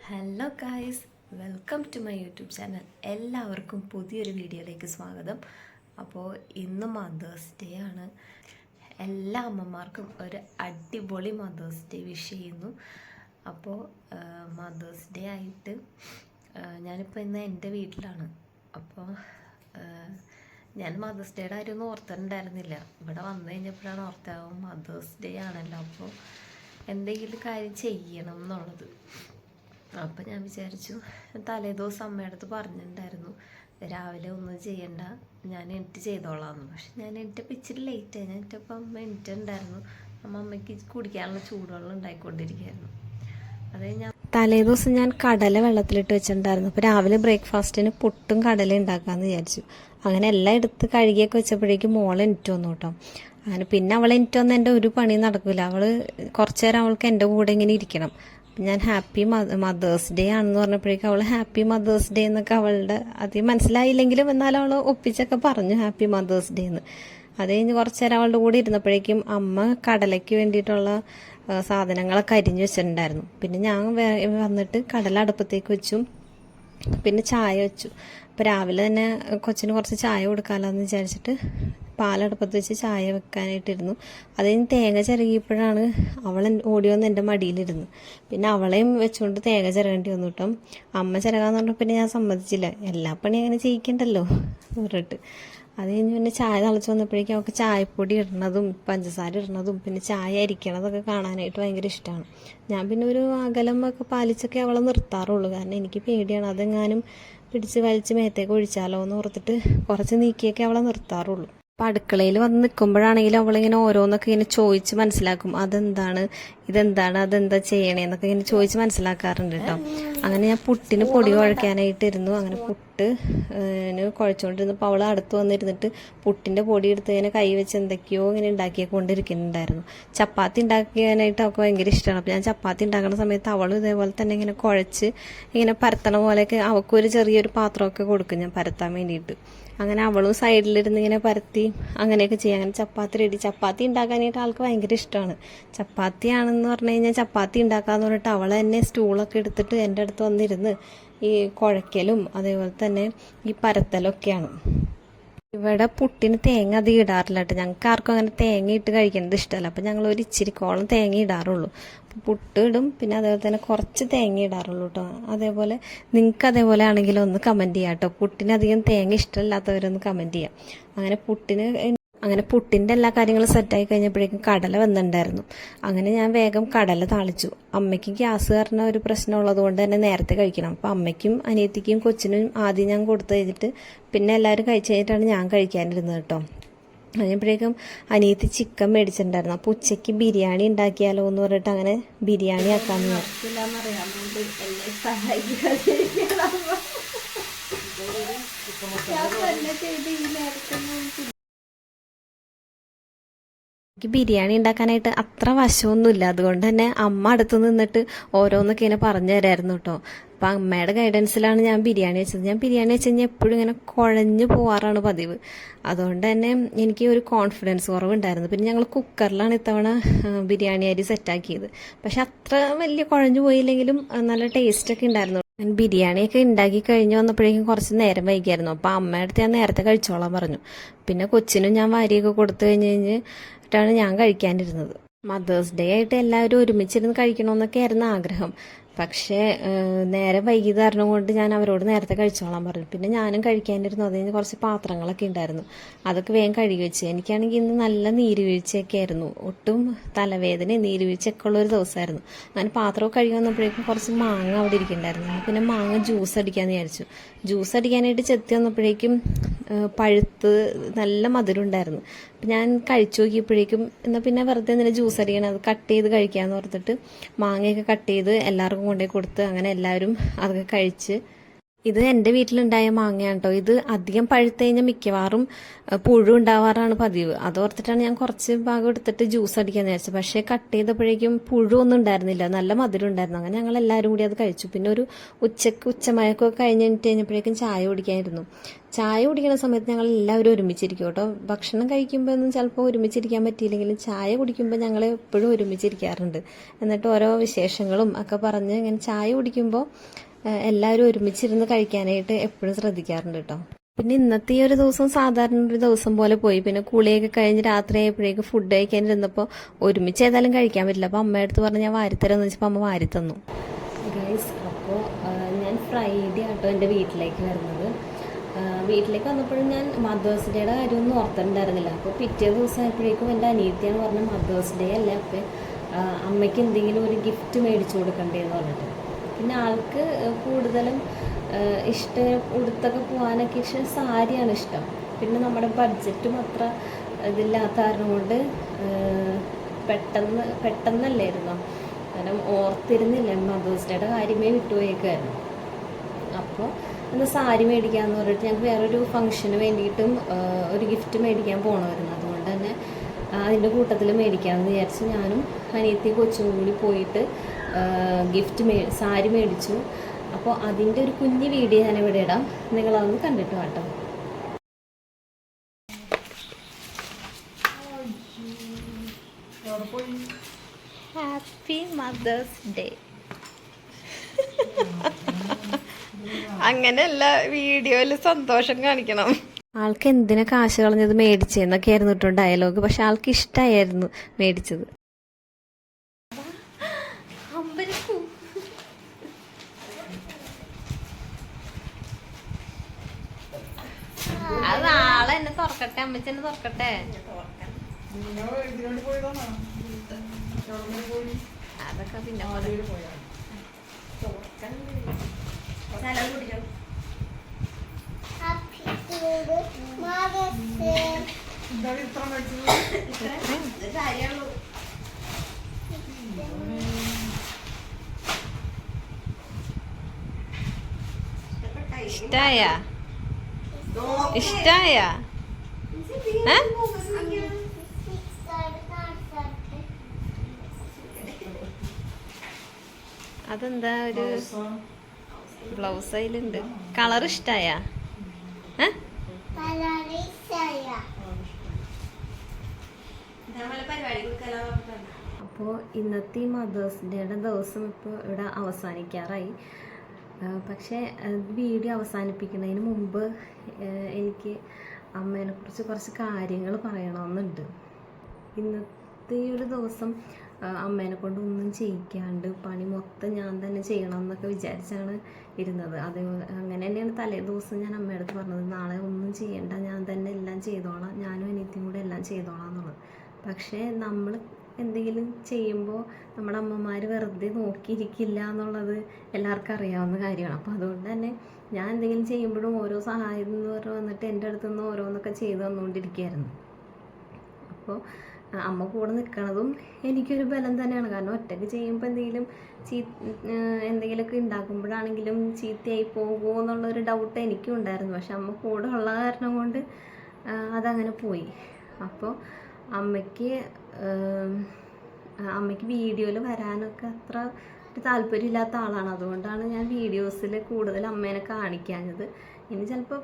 Hello guys, welcome to my YouTube channel. എല്ലാവർക്കും പുതിയൊരു വീഡിയോയിലേക്ക് സ്വാഗതം. അപ്പോൾ ഇന്ന് മദേഴ്സ് ഡേ ആണ്. എല്ലാ അമ്മമാർക്കും ഒരു അടിപൊളി മദേഴ്സ് ഡേ വിഷ് ചെയ്യുന്നു. അപ്പോൾ മദേഴ്സ് ഡേ ആയിട്ട് ഞാനിപ്പോൾ ഇന്ന് എൻ്റെ വീട്ടിലാണ്. അപ്പോൾ ഞാൻ മദേഴ്സ് ഡേയുടെ കാര്യമൊന്നും ഓർത്തിട്ടുണ്ടായിരുന്നില്ല. ഇവിടെ വന്നു കഴിഞ്ഞപ്പോഴാണ് ഓർത്താവും മദേഴ്സ് ഡേ ആണല്ലോ, അപ്പോൾ എന്തെങ്കിലും കാര്യം ചെയ്യണം എന്നുള്ളത്. അപ്പം ഞാൻ വിചാരിച്ചു, തലേദിവസം അമ്മയുടെ അടുത്ത് പറഞ്ഞിട്ടുണ്ടായിരുന്നു രാവിലെ ഒന്നും ചെയ്യണ്ട, ഞാൻ എണീറ്റ് ചെയ്തോളാമെന്ന്. പക്ഷെ ഞാൻ എണീറ്റപ്പോൾ ഇച്ചിരി ലേറ്റായി. ഞാൻ എണീറ്റപ്പോൾ അമ്മ എണീറ്റുണ്ടായിരുന്നു. അമ്മയ്ക്ക് കുടിക്കാനുള്ള ചൂടുവെള്ളം ഉണ്ടായിക്കൊണ്ടിരിക്കുകയായിരുന്നു. അത് ഞാൻ തലേദിവസം ഞാൻ കടല വെള്ളത്തിലിട്ട് വെച്ചിട്ടുണ്ടായിരുന്നു. അപ്പോൾ രാവിലെ ബ്രേക്ക്ഫാസ്റ്റിന് പുട്ടും കടല ഉണ്ടാക്കാമെന്ന് വിചാരിച്ചു. അങ്ങനെ എല്ലാം എടുത്ത് കഴുകിയൊക്കെ വെച്ചപ്പോഴേക്കും മോൾ എണീറ്റ് വന്നു കേട്ടോ. അങ്ങനെ പിന്നെ അവൾ എണീറ്റ് വന്ന് എൻ്റെ ഒരു പണി നടക്കില്ല. അവൾ കുറച്ചു നേരം അവൾക്ക് എൻ്റെ കൂടെ ഇങ്ങനെ ഇരിക്കണം. ഞാൻ ഹാപ്പി മദേഴ്സ് ഡേ ആണെന്ന് പറഞ്ഞപ്പോഴേക്കും അവൾ ഹാപ്പി മദേഴ്സ് ഡേ എന്നൊക്കെ അവളുടെ അധികം മനസ്സിലായില്ലെങ്കിലും എന്നാലും അവൾ ഒപ്പിച്ചൊക്കെ പറഞ്ഞു ഹാപ്പി മദേഴ്സ് ഡേ എന്ന്. അത് കഴിഞ്ഞ് കുറച്ച് നേരം അവളുടെ കൂടെ ഇരുന്നപ്പോഴേക്കും അമ്മ കടലയ്ക്ക് വേണ്ടിയിട്ടുള്ള സാധനങ്ങളൊക്കെ അരിഞ്ഞു വെച്ചിട്ടുണ്ടായിരുന്നു. പിന്നെ ഞാൻ വന്നിട്ട് കടല അടുപ്പത്തേക്ക് വെച്ചു, പിന്നെ ചായ വെച്ചു. അപ്പോൾ രാവിലെ തന്നെ കൊച്ചിന് കുറച്ച് ചായ കൊടുക്കാമല്ലോ എന്ന് വിചാരിച്ചിട്ട് പാലടുപ്പത്ത് വെച്ച് ചായ വെക്കാനായിട്ടിരുന്നു. അത് കഴിഞ്ഞ് തേങ്ങ ചിരകിയപ്പോഴാണ് അവൾ ഓടി വന്ന് എൻ്റെ മടിയിലിരുന്നു. പിന്നെ അവളെയും വെച്ചുകൊണ്ട് തേങ്ങ ചിരകേണ്ടി വന്നു കേട്ടോ. അമ്മ ചിരകാന്ന് പറഞ്ഞപ്പോൾ പിന്നെ ഞാൻ സമ്മതിച്ചില്ല, എല്ലാ പണി അങ്ങനെ ചെയ്യിക്കണ്ടല്ലോ പറഞ്ഞിട്ട്. അത് കഴിഞ്ഞ് പിന്നെ ചായ തിളച്ച് വന്നപ്പോഴേക്കും അവൾക്ക് ചായപ്പൊടി ഇടുന്നതും പഞ്ചസാര ഇടുന്നതും പിന്നെ ചായ അരിക്കണതൊക്കെ കാണാനായിട്ട് ഭയങ്കര ഇഷ്ടമാണ്. ഞാൻ പിന്നെ ഒരു അകലം ഒക്കെ പാലിച്ചൊക്കെ അവളെ നിർത്താറുള്ളൂ, കാരണം എനിക്ക് പേടിയാണ് അതെങ്ങാനും പിടിച്ച് വലിച്ച് മേത്തേക്ക് ഒഴിച്ചാലോ എന്ന് ഓർത്തിട്ട് കുറച്ച് നീക്കിയൊക്കെ അവളെ നിർത്താറുള്ളൂ. അപ്പം അടുക്കളയിൽ വന്ന് നിൽക്കുമ്പോഴാണെങ്കിലും അവളിങ്ങനെ ഓരോന്നൊക്കെ ഇങ്ങനെ ചോദിച്ച് മനസ്സിലാക്കും, അതെന്താണ് ഇതെന്താണ് അതെന്താ ചെയ്യണേന്നൊക്കെ ഇങ്ങനെ ചോദിച്ച് മനസ്സിലാക്കാറുണ്ട് കേട്ടോ. അങ്ങനെ ഞാൻ പുട്ടിന് പൊടി കുഴയ്ക്കാനായിട്ടിരുന്നു. അങ്ങനെ പുട്ട് കുഴച്ചുകൊണ്ടിരുന്നപ്പോൾ അവൾ അടുത്ത് വന്നിരുന്നിട്ട് പുട്ടിൻ്റെ പൊടി എടുത്ത് ഇങ്ങനെ കൈ വെച്ച് എന്തൊക്കെയോ ഇങ്ങനെ ഉണ്ടാക്കിക്കൊണ്ടിരിക്കുന്നുണ്ടായിരുന്നു. ചപ്പാത്തി ഉണ്ടാക്കാനായിട്ട് അവൾക്ക് ഭയങ്കര ഇഷ്ടമാണ്. അപ്പോൾ ഞാൻ ചപ്പാത്തി ഉണ്ടാക്കുന്ന സമയത്ത് അവളും ഇതേപോലെ തന്നെ ഇങ്ങനെ കുഴച്ച് ഇങ്ങനെ പരത്തണ പോലെയൊക്കെ അവൾക്കൊരു ചെറിയൊരു പാത്രമൊക്കെ കൊടുക്കും ഞാൻ പരത്താൻ വേണ്ടിയിട്ട്. അങ്ങനെ അവളും സൈഡിലിരുന്ന് ഇങ്ങനെ പരത്തി അങ്ങനെയൊക്കെ ചെയ്യും. അങ്ങനെ ചപ്പാത്തി റെഡി. ചപ്പാത്തി ഉണ്ടാക്കാനായിട്ട് ആൾക്ക് ഭയങ്കര ഇഷ്ടമാണ്. ചപ്പാത്തിയാണെന്ന് പറഞ്ഞു കഴിഞ്ഞാൽ ചപ്പാത്തി ഉണ്ടാക്കാന്ന് പറഞ്ഞിട്ട് അവൾ തന്നെ സ്റ്റൂളൊക്കെ എടുത്തിട്ട് എൻ്റെ അടുത്ത് വന്നിരുന്ന് ഈ കുഴയ്ക്കലും അതേപോലെ തന്നെ ഈ പരത്തലൊക്കെയാണ്. ഇവിടെ പുട്ടിന് തേങ്ങ അധികം ഇടാറില്ല കേട്ടോ. ഞങ്ങൾക്ക് ആർക്കും അങ്ങനെ തേങ്ങ ഇട്ട് കഴിക്കുന്നത് ഇഷ്ടമല്ല. അപ്പം ഞങ്ങൾ ഒരു ഇച്ചിരിക്കോളം തേങ്ങ ഇടാറുള്ളൂ. പുട്ട് ഇടും, പിന്നെ അതേപോലെ തന്നെ കുറച്ച് തേങ്ങ ഇടാറുള്ളൂ കേട്ടോ. അതേപോലെ നിങ്ങൾക്ക് അതേപോലെ ആണെങ്കിലും ഒന്ന് കമൻറ്റ് ചെയ്യാം കേട്ടോ. പുട്ടിന് അധികം തേങ്ങ ഇഷ്ടമില്ലാത്തവരൊന്ന് കമൻറ്റ് ചെയ്യാം. അങ്ങനെ പുട്ടിൻ്റെ എല്ലാ കാര്യങ്ങളും സെറ്റായി കഴിഞ്ഞപ്പോഴേക്കും കടല വന്നിട്ടുണ്ടായിരുന്നു. അങ്ങനെ ഞാൻ വേഗം കടല താളിച്ചു. അമ്മയ്ക്ക് ഗ്യാസ് കാരണം ഒരു പ്രശ്നമുള്ളത് കൊണ്ട് തന്നെ നേരത്തെ കഴിക്കണം. അപ്പോൾ അമ്മയ്ക്കും അനിയത്തിക്കും കൊച്ചിനും ആദ്യം ഞാൻ കൊടുത്തു കഴിഞ്ഞിട്ട് പിന്നെ എല്ലാവരും കഴിച്ചു കഴിഞ്ഞിട്ടാണ് ഞാൻ കഴിക്കാനിരുന്നത് കേട്ടോ. അതിനപ്പോഴേക്കും അനിയത്തി ചിക്കൻ മേടിച്ചിട്ടുണ്ടായിരുന്നു. അപ്പോൾ ഉച്ചയ്ക്ക് ബിരിയാണി ഉണ്ടാക്കിയാലോ എന്ന് പറഞ്ഞിട്ട് അങ്ങനെ ബിരിയാണി ആക്കാമെന്ന് പറഞ്ഞു. എനിക്ക് ബിരിയാണി ഉണ്ടാക്കാനായിട്ട് അത്ര വശമൊന്നുമില്ല, അതുകൊണ്ട് തന്നെ അമ്മ അടുത്ത് നിന്നിട്ട് ഓരോന്നൊക്കെ ഇങ്ങനെ പറഞ്ഞു തരായിരുന്നു കേട്ടോ. അപ്പം അമ്മയുടെ ഗൈഡൻസിലാണ് ഞാൻ ബിരിയാണി വെച്ചത്. ഞാൻ ബിരിയാണി വെച്ച് കഴിഞ്ഞാൽ എപ്പോഴും ഇങ്ങനെ കുഴഞ്ഞു പോവാറാണ് പതിവ്. അതുകൊണ്ട് തന്നെ എനിക്ക് ഒരു കോൺഫിഡൻസ് കുറവുണ്ടായിരുന്നു. പിന്നെ ഞങ്ങൾ കുക്കറിലാണ് ഇത്തവണ ബിരിയാണി അരി സെറ്റാക്കിയത്. പക്ഷെ അത്ര വലിയ കുഴഞ്ഞു പോയില്ലെങ്കിലും നല്ല ടേസ്റ്റൊക്കെ ഉണ്ടായിരുന്നു. ഞാൻ ബിരിയാണിയൊക്കെ ഉണ്ടാക്കി കഴിഞ്ഞ് വന്നപ്പോഴേക്കും കുറച്ച് നേരം വൈകിയായിരുന്നു. അപ്പോൾ അമ്മയുടെ അടുത്ത് ഞാൻ നേരത്തെ കഴിച്ചോളാൻ പറഞ്ഞു. പിന്നെ കൊച്ചിനും ഞാൻ വാരിയൊക്കെ കൊടുത്തു കഴിഞ്ഞിട്ടാണ് ഞാൻ കഴിക്കാനിരുന്നത്. മദേഴ്സ് ഡേ ആയിട്ട് എല്ലാവരും ഒരുമിച്ചിരുന്ന് കഴിക്കണമെന്നൊക്കെ ആയിരുന്നു ആഗ്രഹം. പക്ഷേ നേരെ വൈകിയത് കാരണം കൊണ്ട് ഞാൻ അവരോട് നേരത്തെ കഴിച്ചോളാൻ പറഞ്ഞു. പിന്നെ ഞാനും കഴിക്കാനിരുന്നു. അത് കഴിഞ്ഞ് കുറച്ച് പാത്രങ്ങളൊക്കെ ഉണ്ടായിരുന്നു, അതൊക്കെ വേഗം കഴുകി വെച്ച്. എനിക്കാണെങ്കിൽ ഇന്ന് നല്ല നീരുവീഴ്ചയൊക്കെ ആയിരുന്നു. ഒട്ടും തലവേദന നീരുവീഴ്ചയൊക്കെ ഉള്ളൊരു ദിവസമായിരുന്നു. അങ്ങനെ പാത്രമൊക്കെ കഴുകി വന്നപ്പോഴേക്കും കുറച്ച് മാങ്ങ അവിടെ ഇരിക്കുന്നുണ്ടായിരുന്നു. പിന്നെ മാങ്ങ ജ്യൂസ് അടിക്കാമെന്ന് വിചാരിച്ചു. ജ്യൂസ് അടിക്കാനായിട്ട് ചെത്തി വന്നപ്പോഴേക്കും പഴുത്ത് നല്ല മധുരം ഉണ്ടായിരുന്നു. അപ്പം ഞാൻ കഴിച്ചു നോക്കിയപ്പോഴേക്കും എന്നാൽ പിന്നെ വെറുതെ എന്തിനാ ജ്യൂസ് അടിക്കണം, അത് കട്ട് ചെയ്ത് കഴിക്കാമെന്ന് ഓർത്തിട്ട് മാങ്ങയൊക്കെ കട്ട് ചെയ്ത് എല്ലാവർക്കും കൊണ്ടുപോയി കൊടുത്ത് അങ്ങനെ എല്ലാവരും അതൊക്കെ കഴിച്ച് ഇത് എൻ്റെ വീട്ടിലുണ്ടായ മാങ്ങയാണ് കേട്ടോ. ഇത് അധികം പഴുത്ത് കഴിഞ്ഞാൽ മിക്കവാറും പുഴു ഉണ്ടാവാറാണ് പതിവ്. അതോർത്തിട്ടാണ് ഞാൻ കുറച്ച് ഭാഗം എടുത്തിട്ട് ജ്യൂസ് അടിക്കാന്ന് വിചാരിച്ചത്. പക്ഷേ കട്ട് ചെയ്തപ്പോഴേക്കും പുഴു ഒന്നും ഉണ്ടായിരുന്നില്ല, നല്ല മധുരം ഉണ്ടായിരുന്നു. അങ്ങനെ ഞങ്ങൾ എല്ലാവരും കൂടി അത് കഴിച്ചു. പിന്നെ ഒരു ഉച്ചമയക്കമൊക്കെ കഴിഞ്ഞപ്പോഴേക്കും ചായ കുടിക്കായിരുന്നു. ചായ കുടിക്കുന്ന സമയത്ത് ഞങ്ങൾ എല്ലാവരും ഒരുമിച്ചിരിക്കും കേട്ടോ. ഭക്ഷണം കഴിക്കുമ്പോൾ ഒന്നും ചിലപ്പോൾ ഒരുമിച്ചിരിക്കാൻ പറ്റിയില്ലെങ്കിലും ചായ കുടിക്കുമ്പോൾ ഞങ്ങൾ എപ്പോഴും ഒരുമിച്ചിരിക്കാറുണ്ട്. എന്നിട്ട് ഓരോ വിശേഷങ്ങളും ഒക്കെ പറഞ്ഞ് ഇങ്ങനെ ചായ കുടിക്കുമ്പോൾ എല്ലാവരും ഒരുമിച്ചിരുന്ന് കഴിക്കാനായിട്ട് എപ്പോഴും ശ്രദ്ധിക്കാറുണ്ട് കേട്ടോ. പിന്നെ ഇന്നത്തെ ഈ ഒരു ദിവസം സാധാരണ ഒരു ദിവസം പോലെ പോയി. പിന്നെ കുളിയൊക്കെ കഴിഞ്ഞ് രാത്രി ആയപ്പോഴേക്ക് ഫുഡ് കഴിക്കാനിരുന്നപ്പോൾ ഒരുമിച്ച് ഏതായാലും കഴിക്കാൻ പറ്റില്ല. അപ്പോൾ അമ്മയുടെ അടുത്ത് പറഞ്ഞ് ഞാൻ വാരിത്തരാമെന്ന് വെച്ചപ്പോൾ അമ്മ വാരിത്തന്നു. ഗൈസ്, അപ്പോൾ ഞാൻ ഫ്രൈഡേ ആട്ടോ എൻ്റെ വീട്ടിലേക്ക് വരുന്നത്. വീട്ടിലേക്ക് വന്നപ്പോഴും ഞാൻ മദേഴ്സ് ഡേയുടെ കാര്യമൊന്നും ഓർത്തിട്ടുണ്ടായിരുന്നില്ല. അപ്പോൾ പിറ്റേ ദിവസം ആയപ്പോഴേക്കും എൻ്റെ അനിയത്തിയാണ് പറഞ്ഞ മദേഴ്സ് ഡേ അല്ലേ, അപ്പോൾ അമ്മയ്ക്ക് എന്തെങ്കിലും ഒരു ഗിഫ്റ്റ് മേടിച്ചു കൊടുക്കണ്ടേന്ന് പറഞ്ഞിട്ട്. പിന്നെ ആൾക്ക് കൂടുതലും ഇഷ്ടം ഉടുത്തൊക്കെ പോകാനൊക്കെ ഇഷ്ടം സാരിയാണ് ഇഷ്ടം. പിന്നെ നമ്മുടെ ബഡ്ജറ്റും അത്ര ഇതില്ലാത്ത കാരണം കൊണ്ട് പെട്ടെന്നല്ലായിരുന്നു, കാരണം ഓർത്തിരുന്നില്ല, മദേഴ്സ് ഡേയുടെ കാര്യമേ വിട്ടുപോയേക്കായിരുന്നു. അപ്പോൾ ഒന്ന് സാരി മേടിക്കാമെന്ന് പറഞ്ഞിട്ട് ഞങ്ങൾക്ക് വേറൊരു ഫംഗ്ഷന് വേണ്ടിയിട്ടും ഒരു ഗിഫ്റ്റ് മേടിക്കാൻ പോകണമായിരുന്നു. അതുകൊണ്ട് തന്നെ അതിൻ്റെ കൂട്ടത്തിൽ മേടിക്കാമെന്ന് വിചാരിച്ച് ഞാനും അനിയത്തി കൊച്ചും കൂടി പോയിട്ട് സാരി മേടിച്ചു. അപ്പോൾ അതിൻ്റെ ഒരു കുഞ്ഞു വീഡിയോ ഞാനിവിടെ ഇടാം, നിങ്ങളതൊന്ന് കണ്ടിട്ട് കേട്ടോ. Happy mother's day. അങ്ങനെയല്ല, വീഡിയോയിൽ സന്തോഷം കാണിക്കണം. ആൾക്ക് എന്തിനാ കാശ് കളഞ്ഞത് മേടിച്ചെന്നൊക്കെ ആയിരുന്നു കേട്ടോ ഡയലോഗ്. പക്ഷെ ആൾക്ക് ഇഷ്ടമായിരുന്നു മേടിച്ചത്. അത് ആളെ എന്നെ തുറക്കട്ടെ, അമ്മച്ചെന്നെ തുറക്കട്ടെ. അതൊക്കെ പിന്നെ ഇഷ്ടായ അതെന്താ ഒരു ബ്ലൗസ് അതിലുണ്ട്. കളർ ഇഷ്ടായ? അപ്പോൾ ഇന്നത്തെ ഈ മദേഴ്സ് ഡേയുടെ ദിവസം ഇപ്പോൾ ഇവിടെ അവസാനിക്കാറായി. പക്ഷേ വീഡിയോ അവസാനിപ്പിക്കുന്നതിന് മുമ്പ് എനിക്ക് അമ്മേനെക്കുറിച്ച് കുറച്ച് കാര്യങ്ങൾ പറയണമെന്നുണ്ട്. ഇന്നത്തെ ഒരു ദിവസം അമ്മേനെ കൊണ്ട് ഒന്നും ചെയ്യിക്കാണ്ട് പണി മൊത്തം ഞാൻ തന്നെ ചെയ്യണം എന്നൊക്കെ വിചാരിച്ചാണ് ഇരുന്നത്. അതേപോലെ അങ്ങനെ തന്നെയാണ് തലേ ദിവസം ഞാൻ അമ്മയുടെ അടുത്ത് പറഞ്ഞത്, നാളെ ഒന്നും ചെയ്യണ്ട, ഞാൻ തന്നെ എല്ലാം ചെയ്തോളാം, ഞാനും അനിയത്തിയും കൂടെ എല്ലാം ചെയ്തോളാം എന്നുള്ളത്. പക്ഷേ നമ്മൾ എന്തെങ്കിലും ചെയ്യുമ്പോൾ നമ്മുടെ അമ്മമാർ വെറുതെ നോക്കിയിരിക്കില്ല എന്നുള്ളത് എല്ലാവർക്കും അറിയാവുന്ന കാര്യമാണ്. അപ്പോൾ അതുകൊണ്ട് തന്നെ ഞാൻ എന്തെങ്കിലും ചെയ്യുമ്പോഴും ഓരോ സഹായം എന്ന് പറഞ്ഞ് വന്നിട്ട് എൻ്റെ അടുത്തുനിന്ന് ഓരോന്നൊക്കെ ചെയ്ത് തന്നുകൊണ്ടിരിക്കുകയായിരുന്നു. അപ്പോൾ അമ്മ കൂടെ നിൽക്കണതും എനിക്കൊരു ബലം തന്നെയാണ്. കാരണം ഒറ്റയ്ക്ക് ചെയ്യുമ്പോൾ എന്തെങ്കിലുമൊക്കെ ഉണ്ടാക്കുമ്പോഴാണെങ്കിലും ചീത്തയായി പോകുമോ എന്നുള്ളൊരു ഡൗട്ട് എനിക്കും ഉണ്ടായിരുന്നു. പക്ഷെ അമ്മ കൂടെ ഉള്ള കാരണം കൊണ്ട് അതങ്ങനെ പോയി. അപ്പോൾ അമ്മയ്ക്ക് വീഡിയോയിൽ വരാനൊക്കെ അത്ര ഒരു താല്പര്യമില്ലാത്ത ആളാണ്. അതുകൊണ്ടാണ് ഞാൻ വീഡിയോസിൽ കൂടുതൽ അമ്മേനെ കാണിക്കാഞ്ഞത്. ഇനി ചിലപ്പോൾ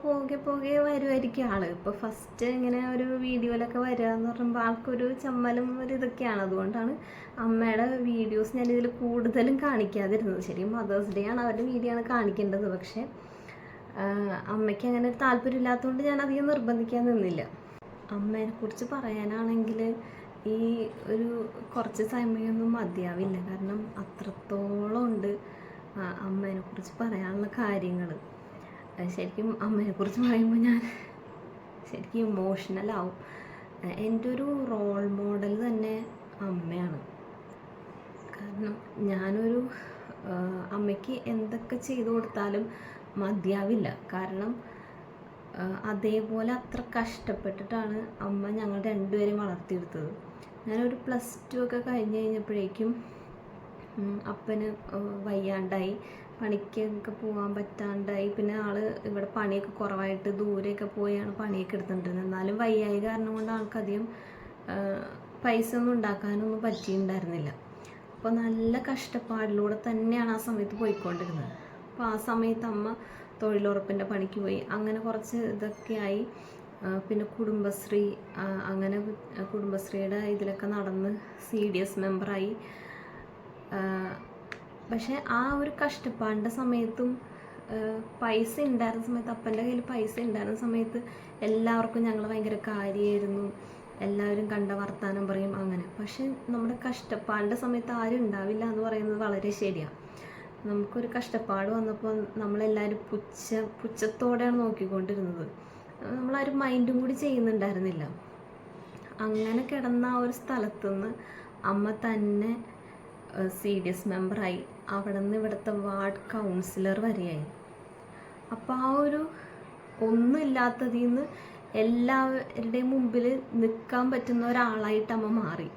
പോകെ വരുമായിരിക്കും ആൾ. ഇപ്പോൾ ഫസ്റ്റ് ഇങ്ങനെ ഒരു വീഡിയോയിലൊക്കെ വരിക എന്ന് പറയുമ്പോൾ ആൾക്കൊരു ചമ്മലും ഒരു ഇതൊക്കെയാണ്. അതുകൊണ്ടാണ് അമ്മയുടെ വീഡിയോസ് ഞാനിതിൽ കൂടുതലും കാണിക്കാതിരുന്നത്. ശരിക്കും മദേഴ്സ് ഡേ ആണ്, അവരുടെ വീഡിയോ ആണ് കാണിക്കേണ്ടത്. പക്ഷേ അമ്മയ്ക്ക് അങ്ങനെ ഒരു താല്പര്യമില്ലാത്തതുകൊണ്ട് ഞാൻ അധികം നിർബന്ധിക്കാൻ നിന്നില്ല. അമ്മേനെക്കുറിച്ച് പറയാനാണെങ്കിൽ ഈ ഒരു കുറച്ച് സമയമൊന്നും മതിയാവില്ല. കാരണം അത്രത്തോളം ഉണ്ട് അമ്മേനെക്കുറിച്ച് പറയാനുള്ള കാര്യങ്ങൾ. ശരിക്കും അമ്മേനെക്കുറിച്ച് പറയുമ്പോൾ ഞാൻ ശരിക്കും ഇമോഷണലാവും. എൻ്റെ ഒരു റോൾ മോഡൽ തന്നെ അമ്മയാണ്. കാരണം ഞാനൊരു അമ്മയ്ക്ക് എന്തൊക്കെ ചെയ്തു കൊടുത്താലും മതിയാവില്ല. കാരണം അതേപോലെ അത്ര കഷ്ടപ്പെട്ടിട്ടാണ് അമ്മ ഞങ്ങൾ രണ്ടുപേരെയും വളർത്തിയെടുത്തത്. ഞാനൊരു +2 ഒക്കെ കഴിഞ്ഞ് കഴിഞ്ഞപ്പോഴേക്കും അപ്പന് വയ്യാണ്ടായി. പണിക്കൊക്കെ പോകാൻ പറ്റാണ്ടായി. പിന്നെ ആള് ഇവിടെ പണിയൊക്കെ കുറവായിട്ട് ദൂരെയൊക്കെ പോയാണ് പണിയൊക്കെ എടുത്തിട്ടുണ്ടിരുന്നത്. എന്നാലും വയ്യായി കാരണം കൊണ്ട് ആൾക്കധികം പൈസ ഒന്നും ഉണ്ടാക്കാനൊന്നും പറ്റിയിട്ടുണ്ടായിരുന്നില്ല. അപ്പോൾ നല്ല കഷ്ടപ്പാടിലൂടെ തന്നെയാണ് ആ സമയത്ത് പോയിക്കൊണ്ടിരുന്നത്. അപ്പോൾ ആ സമയത്ത് അമ്മ തൊഴിലുറപ്പിൻ്റെ പണിക്ക് പോയി. അങ്ങനെ കുറച്ച് ഇതൊക്കെയായി. പിന്നെ കുടുംബശ്രീ, അങ്ങനെ കുടുംബശ്രീയുടെ ഇതിലൊക്കെ നടന്ന് CDS മെമ്പറായി. പക്ഷെ ആ ഒരു കഷ്ടപ്പാടിൻ്റെ സമയത്തും പൈസ ഉണ്ടായിരുന്ന സമയത്ത്, അപ്പൻ്റെ കയ്യിൽ പൈസ ഉണ്ടായിരുന്ന സമയത്ത് എല്ലാവർക്കും ഞങ്ങൾ ഭയങ്കര കാര്യമായിരുന്നു. എല്ലാവരും കണ്ട വർത്താനം പറയും അങ്ങനെ. പക്ഷെ നമ്മുടെ കഷ്ടപ്പാടിൻ്റെ സമയത്ത് ആരും ഉണ്ടാവില്ല എന്ന് പറയുന്നത് വളരെ ശരിയാണ്. നമുക്കൊരു കഷ്ടപ്പാട് വന്നപ്പോൾ നമ്മളെല്ലാവരും പുച്ഛത്തോടെയാണ് നോക്കിക്കൊണ്ടിരുന്നത്. നമ്മളാരും മൈൻഡും കൂടി ചെയ്യുന്നുണ്ടായിരുന്നില്ല. അങ്ങനെ കിടന്ന ആ ഒരു സ്ഥലത്തുനിന്ന് അമ്മ തന്നെ CDS മെമ്പറായി. അവിടെ നിന്ന് ഇവിടുത്തെ വാർഡ് കൗൺസിലർ വരെയായി. അപ്പോൾ ആ ഒരു ഒന്നുമില്ലാത്തതിൽ നിന്ന് എല്ലാവരുടെയും മുമ്പിൽ നിൽക്കാൻ പറ്റുന്ന ഒരാളായിട്ട് അമ്മ മാറി.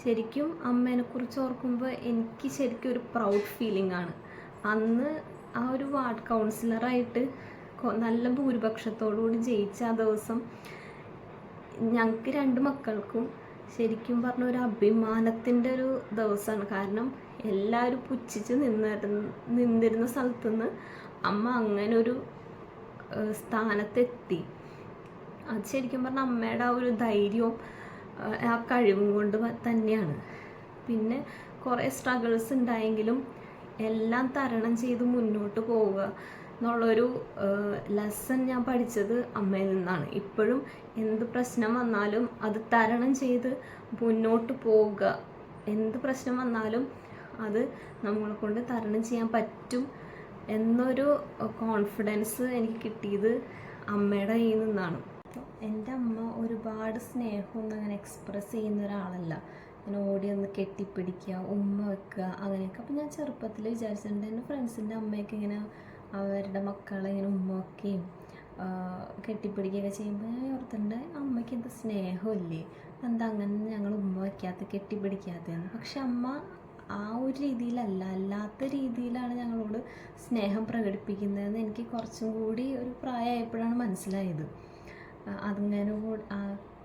ശരിക്കും അമ്മേനെക്കുറിച്ച് ഓർക്കുമ്പോൾ എനിക്ക് ശരിക്കും ഒരു പ്രൗഡ് ഫീലിംഗ് ആണ്. അന്ന് ആ ഒരു വാർഡ് കൗൺസിലറായിട്ട് നല്ല ഭൂരിപക്ഷത്തോടുകൂടി ജയിച്ച ആ ദിവസം ഞങ്ങൾക്ക് 2 മക്കൾക്കും ശരിക്കും പറഞ്ഞ ഒരു അഭിമാനത്തിൻ്റെ ഒരു ദിവസമാണ്. കാരണം എല്ലാവരും പുച്ഛിച്ച് നിന്നിരുന്ന സ്ഥലത്തുനിന്ന് അമ്മ അങ്ങനെ ഒരു സ്ഥാനത്തെത്തി. അത് ശരിക്കും പറഞ്ഞാൽ അമ്മയുടെ ആ ഒരു ധൈര്യവും ആ കഴിവും കൊണ്ട് തന്നെയാണ്. പിന്നെ കുറേ സ്ട്രഗിൾസ് ഉണ്ടായെങ്കിലും എല്ലാം തരണം ചെയ്ത് മുന്നോട്ട് പോവുക എന്നുള്ളൊരു ലെസൺ ഞാൻ പഠിച്ചത് അമ്മയിൽ നിന്നാണ്. ഇപ്പോഴും എന്ത് പ്രശ്നം വന്നാലും അത് തരണം ചെയ്ത് മുന്നോട്ട് പോവുക. എന്ത് പ്രശ്നം വന്നാലും അത് നമ്മളെ കൊണ്ട് തരണം ചെയ്യാൻ പറ്റും എന്നൊരു കോൺഫിഡൻസ് എനിക്ക് കിട്ടിയത് അമ്മയുടെ കയ്യിൽ നിന്നാണ്. എൻ്റെ അമ്മ ഒരുപാട് സ്നേഹമൊന്നും അങ്ങനെ എക്സ്പ്രസ് ചെയ്യുന്ന ഒരാളല്ല. ഇങ്ങനെ ഓടി ഒന്ന് കെട്ടിപ്പിടിക്കുക, ഉമ്മ വെക്കുക, അങ്ങനെയൊക്കെ. അപ്പോൾ ഞാൻ ചെറുപ്പത്തിൽ വിചാരിച്ചിട്ടുണ്ട് എൻ്റെ ഫ്രണ്ട്സിൻ്റെ അമ്മയൊക്കെ ഇങ്ങനെ അവരുടെ മക്കളെ ഇങ്ങനെ ഉമ്മ വയ്ക്കുകയും കെട്ടിപ്പിടിക്കുകയൊക്കെ ചെയ്യുമ്പോൾ ഞാൻ ഓർത്തിട്ടുണ്ട് അമ്മയ്ക്ക് എന്ത് സ്നേഹമില്ലേ, എന്താ അങ്ങനെ ഞങ്ങൾ ഉമ്മ വയ്ക്കാത്ത കെട്ടിപ്പിടിക്കാത്തതെന്ന്. പക്ഷെ അമ്മ ആ ഒരു രീതിയിലല്ല, അല്ലാത്ത രീതിയിലാണ് ഞങ്ങളോട് സ്നേഹം പ്രകടിപ്പിക്കുന്നതെന്ന് എനിക്ക് കുറച്ചും കൂടി ഒരു പ്രായമായപ്പോഴാണ് മനസ്സിലായത്. അതിങ്ങനെ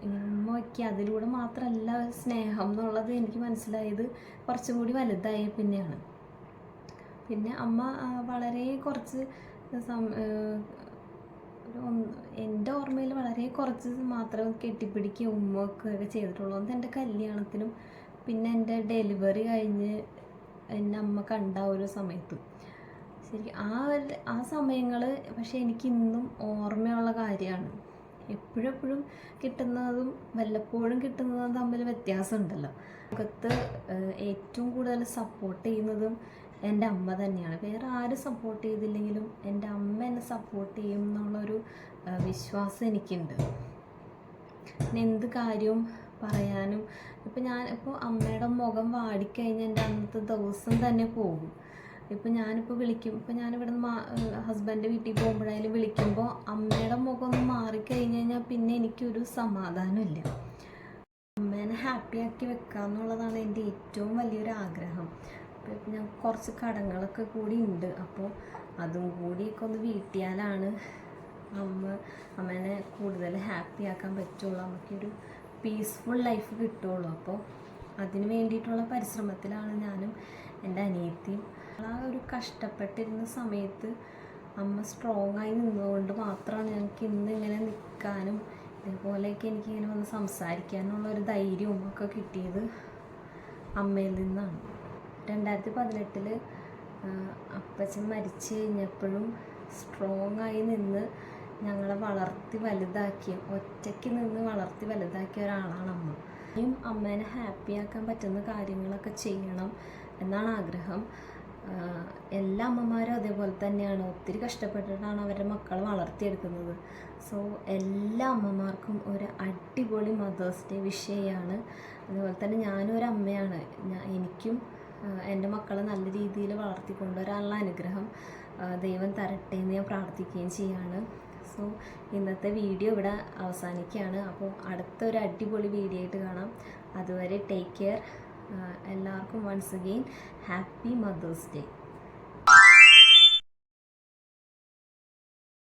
ഇങ്ങനെ ഉമ്മ വയ്ക്കുക, അതിലൂടെ മാത്രമല്ല സ്നേഹം എന്നുള്ളത് എനിക്ക് മനസ്സിലായത് കുറച്ചും കൂടി വലുതായ പിന്നെയാണ്. പിന്നെ അമ്മ വളരെ കുറച്ച് എൻ്റെ ഓർമ്മയിൽ വളരെ കുറച്ച് മാത്രം കെട്ടിപ്പിടിക്കുക ഉമ്മ വയ്ക്കുകയൊക്കെ ചെയ്തിട്ടുള്ളൂ. അത് എൻ്റെ കല്യാണത്തിനും പിന്നെ എൻ്റെ ഡെലിവറി കഴിഞ്ഞ് എൻ്റെ അമ്മ കണ്ട ഒരു സമയത്തും ശരിക്കും ആ സമയങ്ങൾ പക്ഷെ എനിക്കിന്നും ഓർമ്മയുള്ള കാര്യമാണ്. എപ്പോഴെപ്പോഴും കിട്ടുന്നതും വല്ലപ്പോഴും കിട്ടുന്നതും തമ്മിൽ വ്യത്യാസമുണ്ടല്ലോ. ലോകത്ത് ഏറ്റവും കൂടുതൽ സപ്പോർട്ട് ചെയ്യുന്നതും എൻ്റെ അമ്മ തന്നെയാണ്. വേറെ ആരും സപ്പോർട്ട് ചെയ്തില്ലെങ്കിലും എൻ്റെ അമ്മ എന്നെ സപ്പോർട്ട് ചെയ്യും എന്നുള്ളൊരു വിശ്വാസം എനിക്കുണ്ട്. പിന്നെ എന്ത് കാര്യവും പറയാനും ഇപ്പോൾ അമ്മയുടെ മുഖം വാടിക്കഴിഞ്ഞാൽ എൻ്റെ അന്നത്തെ ദിവസം തന്നെ പോകും. ഞാനിപ്പോൾ വിളിക്കും, ഞാനിവിടെ നിന്ന് ഹസ്ബൻഡ് വീട്ടിൽ പോകുമ്പോഴായാലും വിളിക്കുമ്പോൾ അമ്മയുടെ മുഖം ഒന്ന് മാറിക്കഴിഞ്ഞ് കഴിഞ്ഞാൽ പിന്നെ എനിക്കൊരു സമാധാനമില്ല. അമ്മേനെ ഹാപ്പിയാക്കി വെക്കുക എന്നുള്ളതാണ് എൻ്റെ ഏറ്റവും വലിയൊരു ആഗ്രഹം. ഞാൻ കുറച്ച് കടങ്ങളൊക്കെ കൂടി ഉണ്ട്. അപ്പോൾ അതും കൂടിയൊക്കെ ഒന്ന് വീട്ടിയാലാണ് അമ്മേനെ കൂടുതൽ ഹാപ്പിയാക്കാൻ പറ്റുള്ളൂ, നമുക്കൊരു പീസ്ഫുൾ ലൈഫ് കിട്ടുള്ളൂ. അപ്പോൾ അതിന് വേണ്ടിയിട്ടുള്ള പരിശ്രമത്തിലാണ് ഞാനും എൻ്റെ അനിയത്തിയും. ആ ഒരു കഷ്ടപ്പെട്ടിരുന്ന സമയത്ത് അമ്മ സ്ട്രോങ് ആയി നിന്നുകൊണ്ട് മാത്രമാണ് ഞങ്ങൾക്ക് ഇന്നിങ്ങനെ നിൽക്കാനും ഇതേപോലെയൊക്കെ എനിക്കിങ്ങനെ വന്ന് സംസാരിക്കാനുള്ള ഒരു ധൈര്യവും ഒക്കെ കിട്ടിയത് അമ്മയിൽ നിന്നാണ്. 2018 അപ്പച്ചൻ മരിച്ചു കഴിഞ്ഞപ്പോഴും സ്ട്രോങ് ആയി നിന്ന് ഞങ്ങളെ വളർത്തി വലുതാക്കിയ, ഒറ്റയ്ക്ക് നിന്ന് വളർത്തി വലുതാക്കിയ ഒരാളാണ് അമ്മ. ഇനിയും അമ്മേനെ ഹാപ്പിയാക്കാൻ പറ്റുന്ന കാര്യങ്ങളൊക്കെ ചെയ്യണം എന്നാണ് ആഗ്രഹം. എല്ലാ അമ്മമാരും അതേപോലെ തന്നെയാണ്, ഒത്തിരി കഷ്ടപ്പെട്ടിട്ടാണ് അവരുടെ മക്കളെ വളർത്തിയെടുക്കുന്നത്. സോ എല്ലാ അമ്മമാർക്കും ഒരു അടിപൊളി മദേഴ്സ് ഡേ വിഷ് ചെയ്യാണ്. അതുപോലെ തന്നെ ഞാനും ഒരു അമ്മയാണ്. എനിക്കും എൻ്റെ മക്കളെ നല്ല രീതിയിൽ വളർത്തിക്കൊണ്ടുവരാനുള്ള അനുഗ്രഹം ദൈവം തരട്ടെ എന്ന് ഞാൻ പ്രാർത്ഥിക്കുകയും ചെയ്യാണ്. സോ ഇന്നത്തെ വീഡിയോ ഇവിടെ അവസാനിക്കുകയാണ്. അപ്പോൾ അടുത്തൊരു അടിപൊളി വീഡിയോ ആയിട്ട് കാണാം. അതുവരെ ടേക്ക് കെയർ. എല്ലാവർക്കും once again happy mother's day.